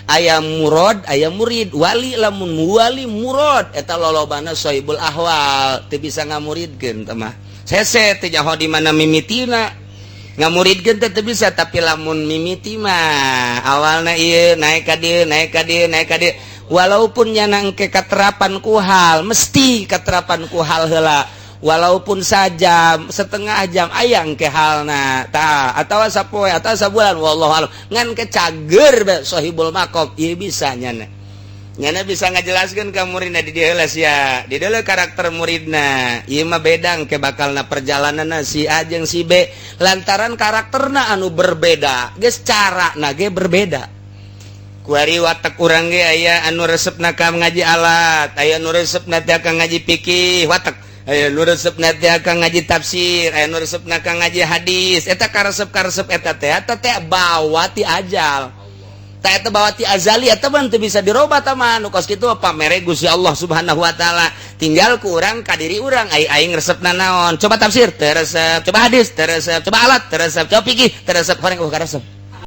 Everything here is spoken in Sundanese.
ayam murad ayam murid wali lamun wali murad eta lolobana sohibul ahwal teu bisa ngamuridkeun teh mah sese teh nyaho di mana mimitina ngamuridkeun teh teu bisa tapi lamun mimiti mah awalna ieu naik ka dieu naik ka dieu naik ka dieu walaupun nyana engke katerapan ku hal mesti katerapan ku hal heula walaupun sajam setengah jam ayang ke halna ta atawa sapoe atawa sabulan wallahu alam ngan ke cager be sohibul makom ieu bisa nyana bisa ngajelaskeun ka muridna di dieu sia di dieu karakter muridna ieu mah beda engke bakalna perjalananna si A jeung si B lantaran karakterna anu berbeda geus carana ge berbeda kuari watak urang ge aya anu resepna ka ngaji alat aya anu resepna teh ka ngaji fikih watak aya nu resepna teh ka ngaji tafsir aya nu resepna ka ngaji hadis eta karesep-karesep eta teh bawa ti ajal tah eta bawa ti azali eta mah teu bisa dirobah tah mah nu kos kitu pamere Gusti Allah Subhanahu wa taala tinggal ku urang ka diri urang aing resepna naon coba tafsir teu resep coba hadis teu resep coba alat teu resep coba fikih teu resep horeng karesep